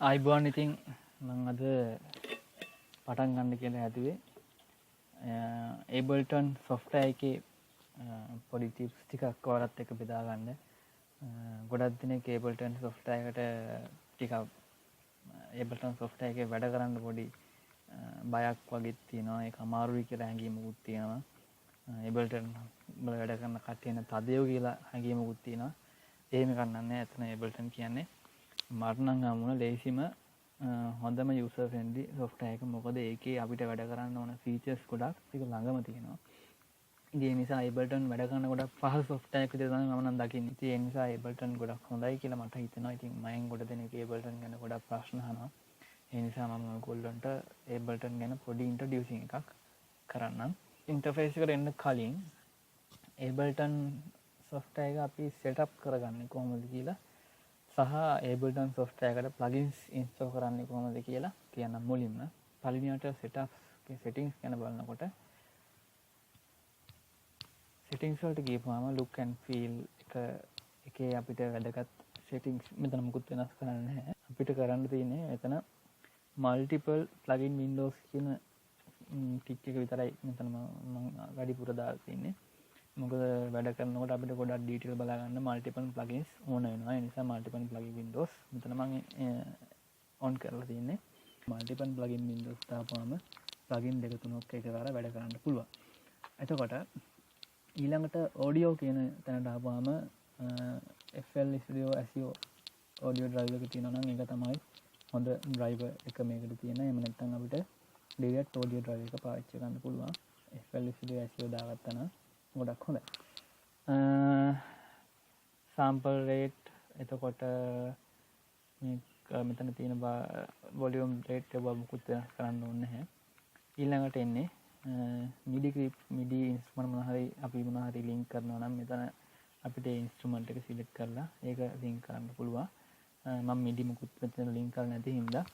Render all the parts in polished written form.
ආයිබෝන් ඉතින් මම අද පටන් ගන්න කියලා හැදුවේ Ableton software එකේ පොඩි tips ටිකක් ඔයාලත් එක්ක බෙදා ගන්න. ගොඩක් දිනක Ableton software එකට ටිකක් Ableton software එකේ වැඩ කරන්න පොඩි බයක් වගේ තියෙනවා. ඒක අමාරුයි කියලා හැඟීමකුත් තියෙනවා. Ableton වල වැඩ කරන කට්ටියන තදයෝ කියලා හැඟීමකුත් තියෙනවා. එහෙම කරන්නේ නැහැ. එතන Ableton කියන්නේ මට නම් හමුණ ලේසිම හොඳම user friendly software එක. මොකද ඒකේ අපිට වැඩ කරන්න ඕන features ගොඩක් ඒක ළඟම තියෙනවා. ඉතින් ඒ නිසා Ableton වැඩ කරන ගොඩක් පහසු software එකක් විදිහට තමයි මම නම් දකින්නේ. ඉතින් ඒ නිසා Ableton ගොඩක් හොඳයි කියලා මට හිතෙනවා. ඉතින් මයෙන් ගොඩ දෙනෙක් Ableton ගැන ගොඩක් ප්‍රශ්න අහනවා. ඒ නිසා මම ඔයගොල්ලන්ට Ableton ගැන පොඩි introducing එකක් කරන්නම්. interface එකට එන්න කලින් Ableton software එක අපි setup කරගන්නේ කොහොමද කියලා සහ Ableton software එකට plugins install කරන්නේ කොහොමද කියලා කියන්න මුලින්ම පළවෙනියට settings ගැන බලනකොට settings වලට ගියපුවාම look and feel එකේ අපිට වැදගත් settings මෙතන මුකුත් වෙනස් කරන්න නැහැ. අපිට කරන්න තියෙන්නේ මෙතන multiple plugin windows කියන ටික් එක විතරයි මෙතන මම වැඩිපුර දාලා තියෙන්නේ. මොකද වැඩ කරනකොට අපිට ගොඩක් ඩීටේල් බලා ගන්න multiple plugins ඕන වෙනවා. ඒ නිසා multiple plugin windows මෙතන මම on කරලා තියෙන්නේ. multiple plugin windows දාපුවාම plugin දෙක තුනක් එකවර වැඩ කරන්න පුළුවන්. එතකොට ඊළඟට audio කියන තැනට ආපුවාම FL Studio SEO audio driver එක තියෙනවා නම් ඒක තමයි හොඳ driver එක මේකට තියෙන. එහෙම නැත්නම් අපිට direct audio driver එක පාවිච්චි කරන්න පුළුවන්. FL Studio SEO දාගත්තා නම් ගොඩක් හොඳයි. sample rate එතකොට මෙතන තියෙන volume rate එක මොකුත් වෙනස් කරන්න ඕනේ නැහැ. ඊළඟට එන්නේ MIDI instrument මොනවා හරි අපි මොනවා හරි link කරනවා නම් මෙතන අපිට ඒ instrument එක select කරලා ඒක link කරන්න පුළුවන්. මම MIDI මොකුත් මෙතන link කරලා නැති හින්දා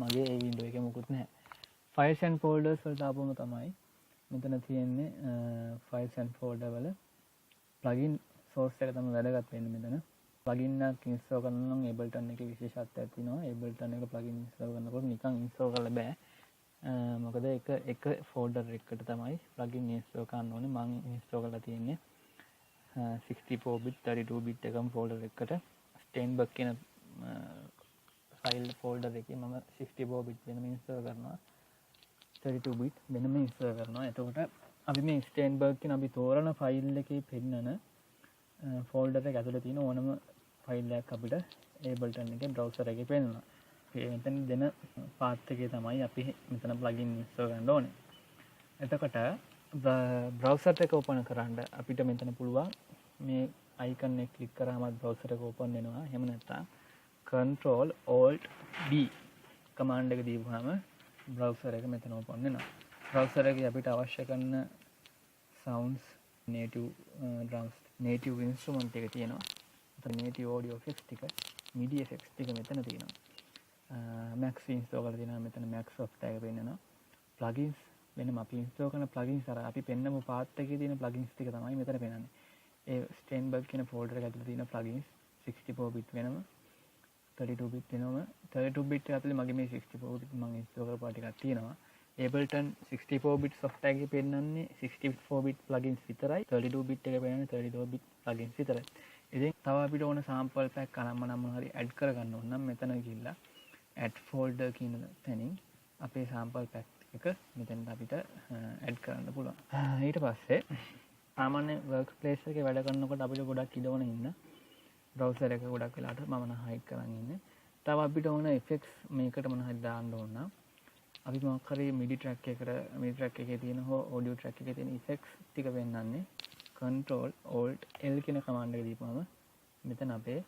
මගේ ඒ window එකේ මොකුත් නැහැ. files and folders වලට ආපුවම තමයි මෙතන තියෙන්නේ files and folder වල plugin source එක තමයි වැදගත් වෙන්නේ මෙතන. plugin එකක් install කරනවා නම් Ableton එකේ විශේෂත්වයක් තියෙනවා. Ableton එක plugin install කරනකොට නිකන් install කරලා බෑ. මොකද එක folder එකකට තමයි plugin install කරන්න ඕනේ. මම install කරලා තියෙන්නේ 64 bit 32 bit එකම folder එකකට Steinberg කියන file folder එකේ මම 64 bit වෙනම install කරනවා. 32 bit වෙනම install කරනවා. එතකොට අපි මේ Steinberg කියන අපි තෝරන ෆයිල් එකේ පෙන්නන folder එක ඇතුලේ තියෙන ඕනම ෆයිල් එකක් අපිට Ableton එකේ browser එකේ පෙන්නනවා. මෙතන දෙන path එකේ තමයි අපි මෙතන plugin install කරන්න ඕනේ. එතකොට browser එක open කරන්න අපිට මෙතන පුළුවන් මේ icon එක click කරාම browser එක open වෙනවා. එහෙම නැත්නම් control alt b command එක දීපුවාම browser එක මෙතන open වෙනවා. browser එකේ අපිට අවශ්‍ය කරන sounds native drums native instrument එක තියෙනවා. මෙතන native audio effects ටික MIDI effects ටික මෙතන තියෙනවා. Max install කරලා තියෙනවා. මෙතන Max software එක පෙන්නනවා. plugins වෙනම අපි install කරන plugins අර අපි පෙන්නපු path එකේ තියෙන plugins ටික තමයි මෙතන පෙන්නන්නේ. ඒ Steinberg කියන folder එක ඇතුලේ තියෙන plugins 64 bit වෙනම 32 bit වෙනම 32 bit ඇතුලේ මගේ මේ 64 bit මම install කරපුවා ටිකක් තියෙනවා. Ableton 64 bit software එකේ පෙන්නන්නේ 64 bit plugins විතරයි. 32 bit එකේ පෙන්නන්නේ 32 bit plugins විතරයි. ඉතින් තව අපිට ඕන sample pack අනම්ම හරි add කරගන්න ඕන නම් මෙතන ගිහිල්ලා add folder කියන තැනින් අපේ sample pack එක මෙතනට අපිට add කරන්න පුළුවන්. ඊට පස්සේ සාමාන්‍ය workspace එකේ වැඩ කරනකොට අපිට ගොඩක් ඉඩවන ඉන්න browser එක ගොඩක් වෙලාට මම නම් hide කරන් ඉන්නේ. තව අපිට ඕන effects මේකට මොන හරි දාන්න ඕන නම් අපි මොකක් හරි MIDI track එකේ තියෙන හෝ audio track එකේ තියෙන effects ටික වෙන්නන්නේ control alt l කියන command එක දීපුවම මෙතන අපේ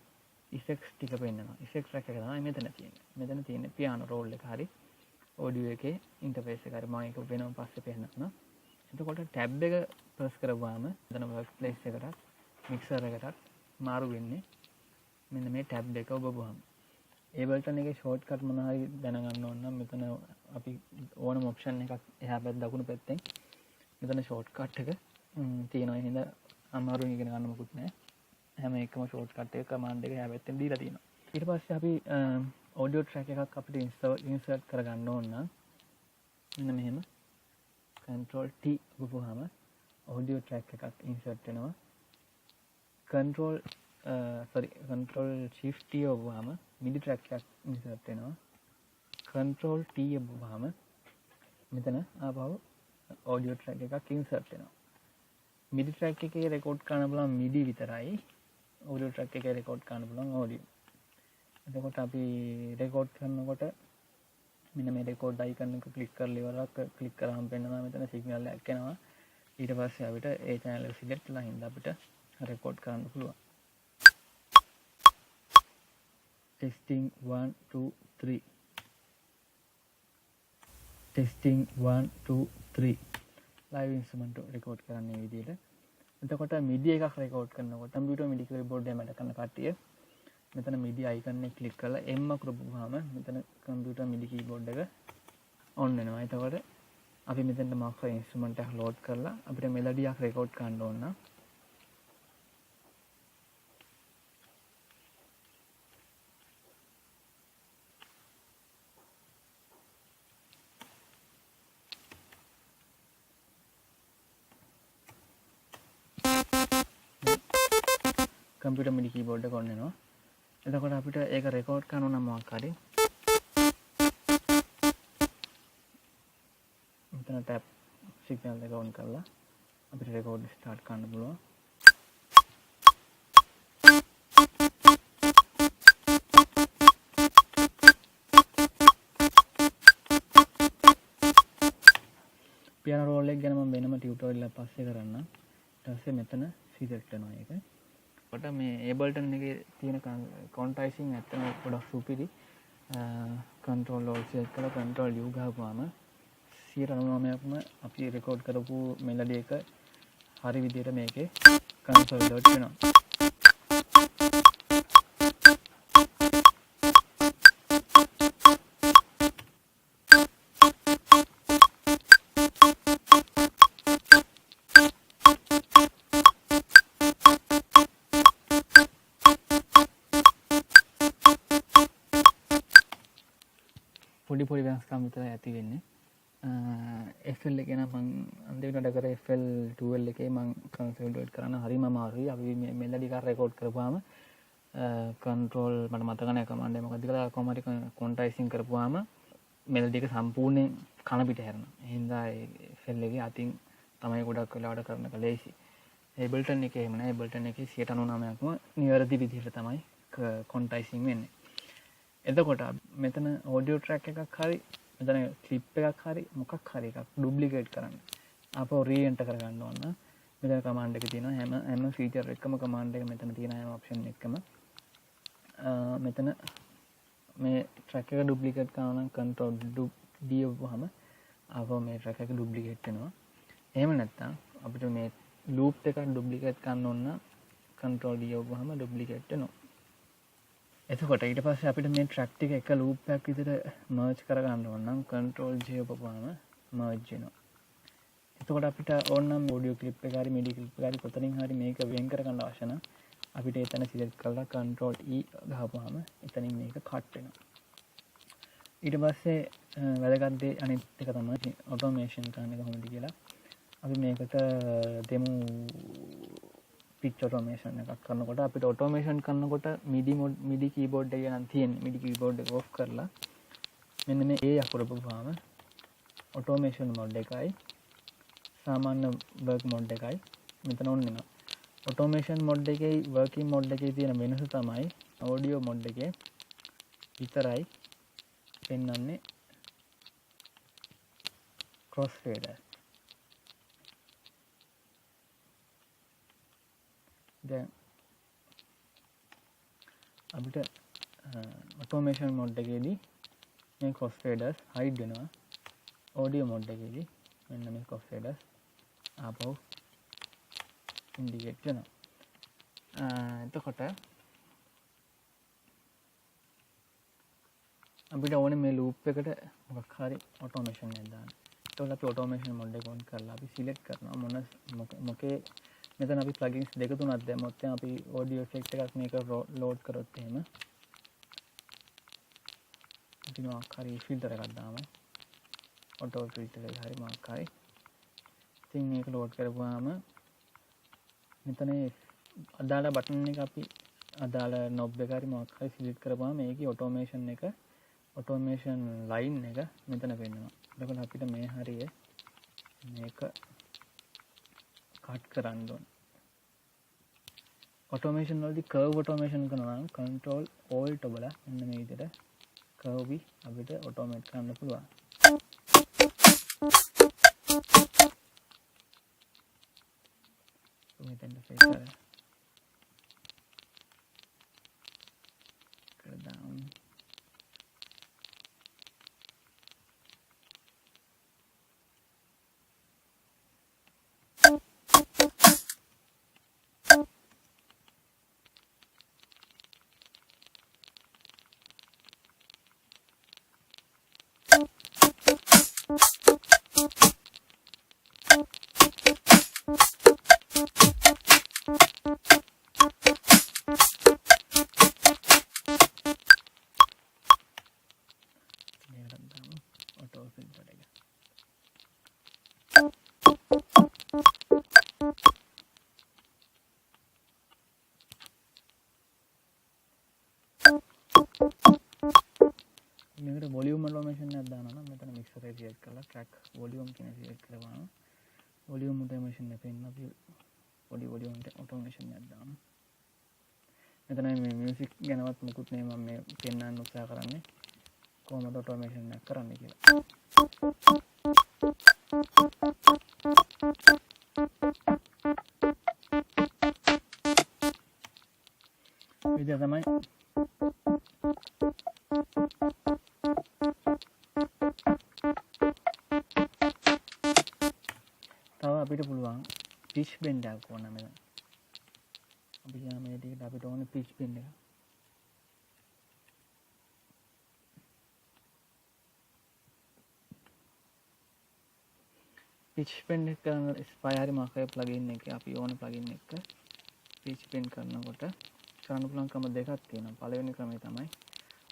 effects ටික පෙන්නනවා. effects track එක තමයි මෙතන තියෙන්නේ. මෙතන තියෙන්නේ piano roll එක හරි audio එකේ interface එක හරි මම ඒක වෙනම පස්සේ පෙන්නනවා. එතකොට tab එක press කරපුවාම මෙතන workspace එකට mixer එකට මාරු වෙන්නේ මෙන්න මේ tab එක ඔබපුවාම. Ableton එකේ shortcut මොන හරි දැනගන්න ඕන නම් මෙතන අපි ඕනම option එකක් එහා පැත්ත දකුණු පැත්තෙන් මෙතන shortcut එක තියෙනවා. එහෙනම් අමාරුවෙන් ඉගෙන ගන්න මොකුත් නැහැ. හැම එකම shortcut එක command එක එහා පැත්තෙන් දීලා තියෙනවා. ඊට පස්සේ අපි audio track එකක් අපිට insert කරගන්න ඕන නම් මෙන්න මෙහෙම control T ඔබපුවාම audio track එකක් insert වෙනවා. control shift T ඔබපුවාම MIDI track එකක් insert වෙනවා. control T ඔබපුවාම මෙතන ආපහු audio track එකක් insert වෙනවා. MIDI track එකේ record කරන්න පුළුවන් MIDI විතරයි. audio track එකේ record කරන්න පුළුවන් audio. එතකොට අපි record කරනකොට මෙන්න මේ record icon එක click කරලා ඉවරලා click කරාම පෙන්නනවා මෙතන signal එකක් එනවා. ඊට පස්සේ අපිට ඒ channel එක select කරලා හින්දා අපිට record කරන්න පුළුවන්. testing 1 2 3 testing 1 2 3 live instrument record කරන්නේ විදිහට. එතකොට MIDI එකක් record කරනකොට computer MIDI keyboard එක මැඩ කරන කට්ටිය මෙතන MIDI icon එක click කරලා M කරපුවාම මෙතන computer MIDI keyboard එක on වෙනවා. එතකොට අපි මෙතනට Marc instrument එක load කරලා අපිට melody එකක් record කරන්න ඕන නම් computer MIDI keyboard එක on වෙනවා. එතකොට අපිට ඒක record කරන්න නම් මොකක් හරි මෙතන tap signal එක on කරලා අපිට record start කරන්න පුළුවන්. piano roll එක ගැන මම වෙනම tutorial එකක් පස්සේ කරන්නම්. ඊට පස්සේ මෙතන select වෙනවා ඒක. කොට මේ Ableton එකේ තියෙන quantizing ඇත්තම ගොඩක් සුපිරි. control alt select කරලා control U ගහපුවාම 99%ක්ම අපි record කරපු melody එක හරි විදිහට මේකේ consolidate වෙනවා. පොඩි වෙනස්කම් විතරයි ඇති වෙන්නේ. FL එකේ නම් මම අන්තිමට වැඩ කරේ FL 12 එකේ මම consolidate කරන්න හරිම අමාරුයි. අපි මේ melody එක record කරපුවාම control මට මතක නැහැ command එක මොකක්ද කියලා කොහොම හරි quantizing කරපුවාම melody එක සම්පූර්ණයෙන් කන පිට හැරෙනවා. එහෙනම් FL එකේ අතින් තමයි ගොඩක් වෙලාවට කරන කලේසි. Ableton එකේ එහෙම නැහැ. Ableton එකේ 99%ක්ම නිවැරදි විදිහට තමයි quantizing වෙන්නේ. එතකොට මෙතන audio track එකක් හරි මෙතන clip එකක් හරි මොකක් හරි එකක් duplicate කරන්න. ආපහු re-enter කරගන්න ඕන. මෙතන command එක තියෙනවා. හැම feature එකම command එක මෙතන තියෙන හැම option එකම මෙතන මේ track එක duplicate කරනවා නම් control D වහම ආපහු මේ track එක duplicate වෙනවා. එහෙම නැත්නම් අපිට මේ loop එකක් duplicate කරන්න ඕන නම් control D වහම duplicate වෙනවා. එතකොට ඊට පස්සේ අපිට මේ track ටික එක loop එකක් විදිහට merge කරගන්න ඕන නම් control J ඔබපුවාම merge වෙනවා. එතකොට අපිට ඕන නම් audio clip එක හරි MIDI clip එක හරි කොතනින් හරි මේක වෙන් කරගන්න අවශ්‍ය නම් අපිට එතන select කරලා control E ගහපුවාම එතනින් මේක cut වෙනවා. ඊට පස්සේ වැදගත් දේ අනිත් එක තමයි automation කරන්නේ කොහොමද කියලා. අපි මේකට දෙමු pitch automation එකක් කරනකොට අපිට automation කරනකොට MIDI keyboard එක නම් තියෙන්නේ. MIDI keyboard එක off කරලා මෙන්න මේ A අකුර පුරාම automation mode එකයි සාමාන්‍ය work mode එකයි මෙතන on වෙනවා. automation mode එකේ working mode එකේ තියෙන වෙනස තමයි audio mode එකේ විතරයි පෙන්වන්නේ crossfader. දැන් අපිට automation mode එකේදී මේ crossfaders hide වෙනවා. audio mode එකේදී මෙන්න මේ crossfaders ආපහු indicate වෙනවා. එතකොට අපිට ඕනේ මේ loop එකට මොකක් හරි automation එකක් දාන්න. එතකොට අපි automation mode එක on කරලා අපි select කරනවා මොකේ මෙතන අපි plugins දෙක තුනක් දැම්මොත් අපි audio effect එකක් මේක load කරොත් එහෙම අපි මොකක් හරි ෆිල්ටර් එකක් දාමු. ඔටෝ ෆිල්ටර් එක හරි මොකක් හරි. ඉතින් මේක ලෝඩ් කරපුවාම මෙතන අදාළ බටන් එක අපි අදාළ නොබ් එක හරි මොකක් හරි සිලෙක්ට් කරපුවාම මේකේ ඔටෝමේෂන් ලයින් එක මෙතන පෙන්වනවා. එතකොට අපිට මේ හරිය මේක කට් කරන්න ඕනේ. ඔටෝමේෂන් වලදී කර්ව් ඔටෝමේෂන් කරනවා නම් control alt ඔබලා මෙන්න මේ විදිහට කර්ව් අපිට ඔටෝමේට් කරන්න පුළුවන්. මෙතෙන්ට ෆිල්ටර් කරදාමු. මේකට වොලියුම් ඔටෝමේෂන් එකක් දානවා නම් මෙතන මික්සර් එක සිලෙක්ට් කරලා ට්‍රැක් වොලියුම් කියන සිලෙක්ට් කරපුවාම වොලියුම් ඔටෝමේෂන් එක පෙන්න අපි පොඩි වොලියුම් ඔටෝමේෂන් එකක් දාමු. මෙතන මේ මියුසික් ගැනවත් මුකුත් නේ මම මේ පෙන්වන්න උත්සාහ කරන්නේ කොහොමද ඔටෝමේෂන් එක කරන්නේ කියලා. විදිය තමයි අපිට පුළුවන් පිච් බෙන්ඩ් එකක් ඕන මෙතන. අපි කියන මේ ටිකට අපිට ඕනේ පිච් බෙන්ඩ් එක. පිච් බෙන්ඩ් එක කරන ස්පයරි මාකර් ප්ලගින් එකේ අපි ඕන ප්ලගින් එක පිච් බෙන්ඩ් කරනකොට කරන්න පුළුවන් ක්‍රම දෙකක් තියෙනවා. පළවෙනි ක්‍රමය තමයි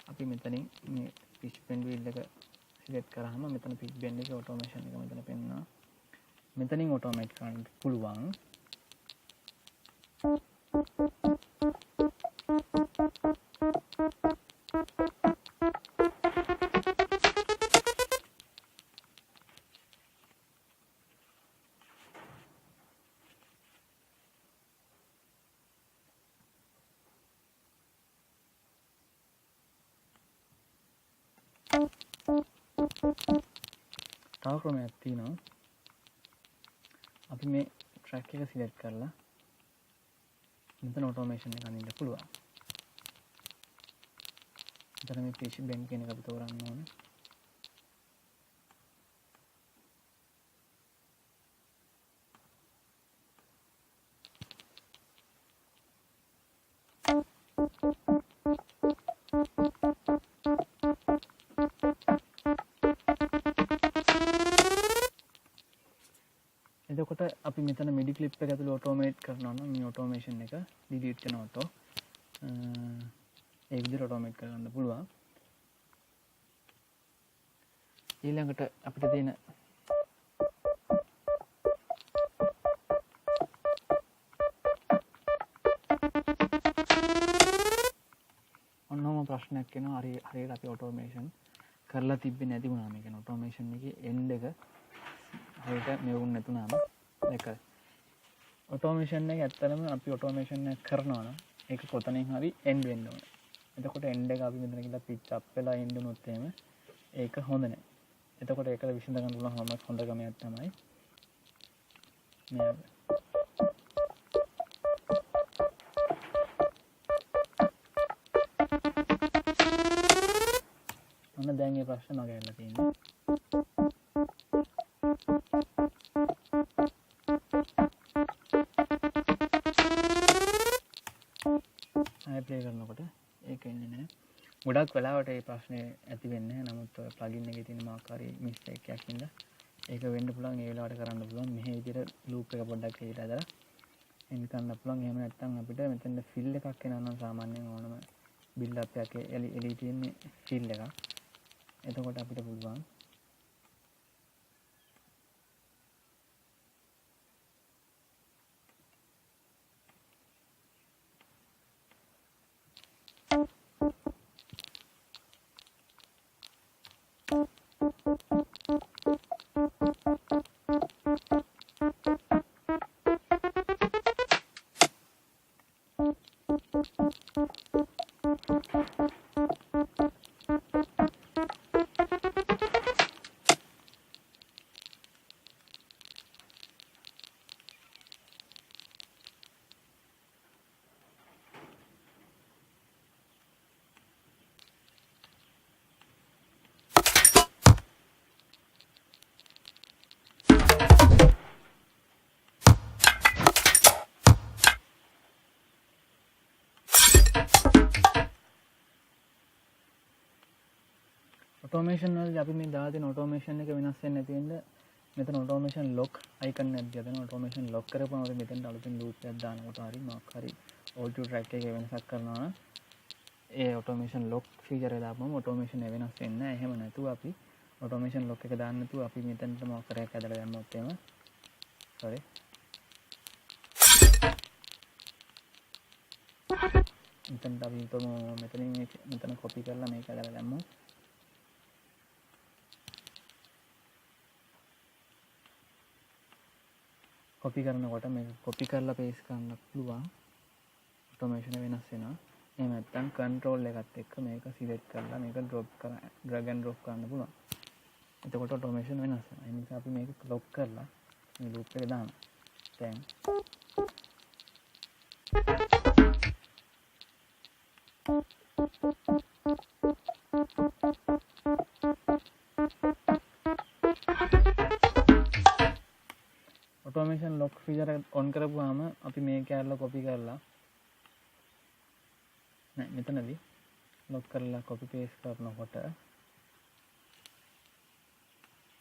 අපි මෙතනින් මේ පිච් බෙන්ඩ් වීල් එක සිලෙක්ට් කරාම මෙතන පිච් බෙන්ඩ් එකේ ඔටෝමේෂන් එක මෙතන පෙන්වනවා. මෙතනින් ඔටෝමේට් කරන්න පුළුවන්. තව ක්‍රමයක් තියෙනවා. අපි මේ ට්‍රැක් එක සිලෙක්ට් කරලා මෙතන ඔටෝමේෂන් එක අනින්න පුළුවන්. මෙතන මේ පිච් බෙන්ඩ් කියන එක අපි තෝරන්න ඕනේ. එතකොට අපි මෙතන MIDI ක්ලිප් එක ඇතුළේ ඔටෝමේට් කරනවා නම් මේ ඔටෝමේෂන් එක ඩිලීට් කරන ඔටෝ ඒ විදිහට ඔටෝමේට් කරගන්න පුළුවන්. ඊළඟට අපිට තියෙන ඔන්නෝම ප්‍රශ්නයක් එනවා. හරියට අපි ඔටෝමේෂන් කරලා තිබ්බේ නැති වුණා. මේ කියන්නේ ඔටෝමේෂන් එකේ එන්ඩ් එක හරියට මෙවුන් නැතුණාම ඒක ඔටෝමේෂන් එක ඇත්තටම අපි ඔටෝමේෂන් එක කරනවා නම් ඒක කොතනින් හරි එන්ඩ් වෙන්න ඕනේ. එතකොට එන්ඩ් එක අපි මෙතන ගිහලා පිච් අප් වෙලා එන්ඩ් වුණොත් එහෙම ඒක හොඳ නැහැ. එතකොට ඒකට විසඳ ගන්න පුළුවන් හොඳ ක්‍රමයක් තමයි මේ මොන දැන් මේ ප්‍රශ්න මගේ ඇවිල්ලා තියෙන්නේ. ප්ලේ කරනකොට ඒක එන්නේ නැහැ. ගොඩක් වෙලාවට මේ ප්‍රශ්නේ ඇති වෙන්නේ නැහැ. නමුත් ඔය ප්ලගින් එකේ තියෙන මාකාරී මිස්ටේක් එකක් හින්දා ඒක වෙන්න පුළුවන්. ඒ වෙලාවට කරන්න පුළුවන් මෙහි විදිහට ලූප් එක පොඩ්ඩක් එකට ඇදලා එන්න කරන්න පුළුවන්. එහෙම නැත්නම් අපිට මෙතන ෆිල් එකක් එනවා නම් සාමාන්‍යයෙන් ඕනම බිල්ඩ් අප් එකේ එලි තියෙන්නේ ෆිල් එකක්. එතකොට අපිට පුළුවන් ඔටෝමේෂන් වලදී අපි මේ දාලා තියෙන ඔටෝමේෂන් එක වෙනස් වෙන්නේ නැති වෙන්න මෙතන ඔටෝමේෂන් ලොක් අයිකන් එකක් දිහා දෙනවා. ඔටෝමේෂන් ලොක් කරපුවම අපි මෙතෙන්ට අලුතින් ලූප් එකක් දානකොට හරි මාක් හරි ඕල්ටු ට්‍රැක් එකේ වෙනසක් කරනවා නම් ඒ ඔටෝමේෂන් ලොක් ෆීචර් එක දාපුවම ඔටෝමේෂන් එක වෙනස් වෙන්නේ නැහැ. එහෙම නැතුව අපි ඔටෝමේෂන් ලොක් එක දාන්න නැතුව අපි මෙතනට මොකක් කරයක් ඇදලා දැම්මොත් එහෙම sorry මෙතනට අපි මෙතන කොපි කරලා මේක ඇදලා දැම්මොත් කොපි කරනකොට මේක කොපි කරලා පේස්ට් කරන්න පුළුවන් ඔටෝමේෂන් වෙනස් වෙනවා. එහෙම නැත්නම් කන්ට්‍රෝල් එකත් එක්ක මේක සිලෙක්ට් කරලා මේක drag and drop කරන්න පුළුවන්. එතකොට ඔටෝමේෂන් වෙනස් වෙනවා. ඒ නිසා අපි මේක ලොක් කරලා මේ ලූප් එක දානවා. දැන් ඔටෝමේෂන් ලොක් ෆීචර් එක ඔන් කරපුවාම අපි මේ කැරලා කොපි කරලා නෑ මෙතනදී ලොක් කරලා කොපි පේස්ට් කරනකොට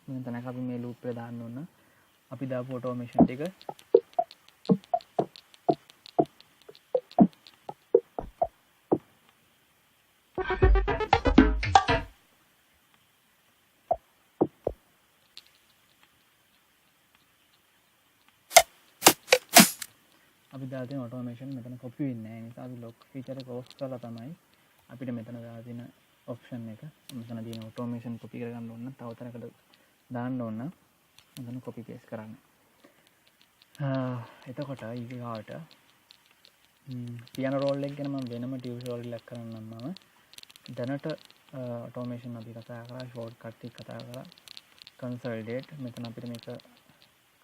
මෙතනක අපි මේ ලූප් එක දාන්න ඕන. අපි දාපු ඔටෝමේෂන් ටික අපි දාලා තියෙන ඔටෝමේෂන් මෙතන කොපි වෙන්නේ නැහැ. ඒ නිසා අපි ලොක් ෆීචර් එක ඕෆ් කරලා තමයි අපිට මෙතන දාලා තියෙන ඔප්ෂන් එක මෙතන තියෙන ඔටෝමේෂන් කොපි කරගන්න ඕන. තව තැනකට දාන්න ඕන. මෙතන කොපි පේස්ට් කරන්න. එතකොට ඊගාවට පියානෝ රෝල් එක ගැන මම වෙනම ටියුටෝරියල් එකක් කරන්නම්. මම දැනට ඔටෝමේෂන් අපි කතා කරා, ෂෝට් කට් එක කතා කරා, කන්සල්ටේට්. මෙතන අපිට මේක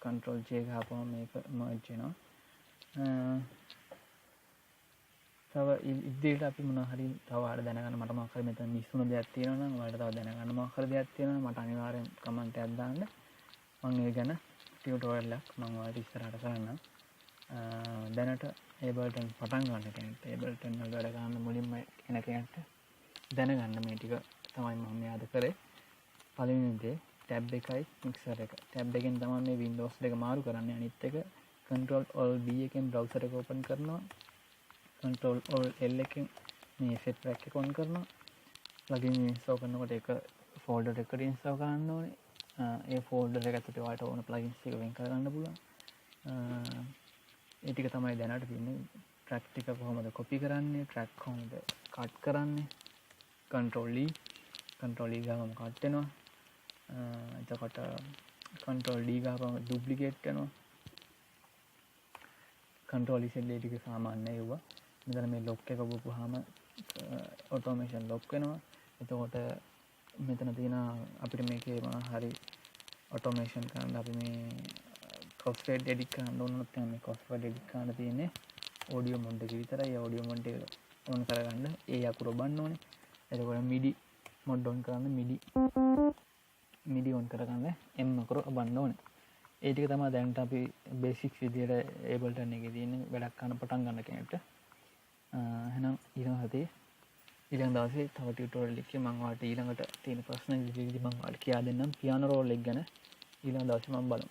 කන්ට්‍රෝල් J ගහපුවම මේක මර්ජ් වෙනවා. තව ඉදිරියට අපි මොනවා හරි තව ආඩ දැනගන්න මට මොකක් හරි මෙතන මිස් වුණ දෙයක් තියෙනවා නම් ඔයාලට තව දැනගන්න මොකක් හරි දෙයක් තියෙනවා නම් මට අනිවාර්යෙන් කමෙන්ට් එකක් දාන්න. මම ඒ ගැන ටියුටෝරියල් එකක් මම ඔයාලට ඉස්සරහට කරන්නම්. දැනට Ableton පටන් ගන්න කෙනෙක්ට Ableton වල වැඩ ගන්න මුලින්ම එන කෙනෙක්ට දැනගන්න මේ ටික තමයි මම යාද කරේ. පළවෙනි දේ ටැබ් එකයි මික්සර් එක. ටැබ් එකෙන් තමයි මේ Windows දෙක මාරු කරන්නේ. අනිත් එක Control Alt B එකෙන් browser එක open කරනවා. Control Alt L එකෙන් මේ effect track එක on කරනවා. plugin install කරනකොට ඒක folder එකකට install කරන්න ඕනේ. ඒ folder එක ඇතුලේ ඔයාලට ඕන plugins ටික වෙන් කරගන්න පුළුවන්. ඒ ටික තමයි දැනට තියෙන්නේ. track ටික කොහොමද copy කරන්නේ, track කොහොමද cut කරන්නේ. Control E ගාවම cut වෙනවා. එතකොට Control D ගාවම duplicate වෙනවා. Control Z ටික සාමාන්‍ය ඒවා. මෙතන මේ lock එක ඔබපුවාම automation lock වෙනවා. එතකොට මෙතන තියෙන අපිට මේකේ මොනවා හරි automation කරන්න අපි මේ crossfade edit කරන්න ඕන නැත්නම් මේ crossfade edit කරන්න තියෙන්නේ audio mode එක විතරයි. audio mode එක on කරගන්න ඒ අකුර ඔබන්න ඕනේ. එතකොට MIDI mode on කරන්න MIDI on කරගන්න M අකුර ඔබන්න ඕනේ. ඒ ටික තමයි දැනට අපි බේසික්ස් විදියට Ableton එකේ තියෙන වැඩක් කරන්න පටන් ගන්න කෙනෙක්ට. එහෙනම් ඊළඟ දවසේ තව ටියුටෝරියල් එකකින් මම ඔයාලට ඊළඟට තියෙන ප්‍රශ්න විදිහට මම ඔයාලට කියා දෙන්නම්. පියානෝ රෝල් එක ගැන ඊළඟ දවසේ මම බලමු.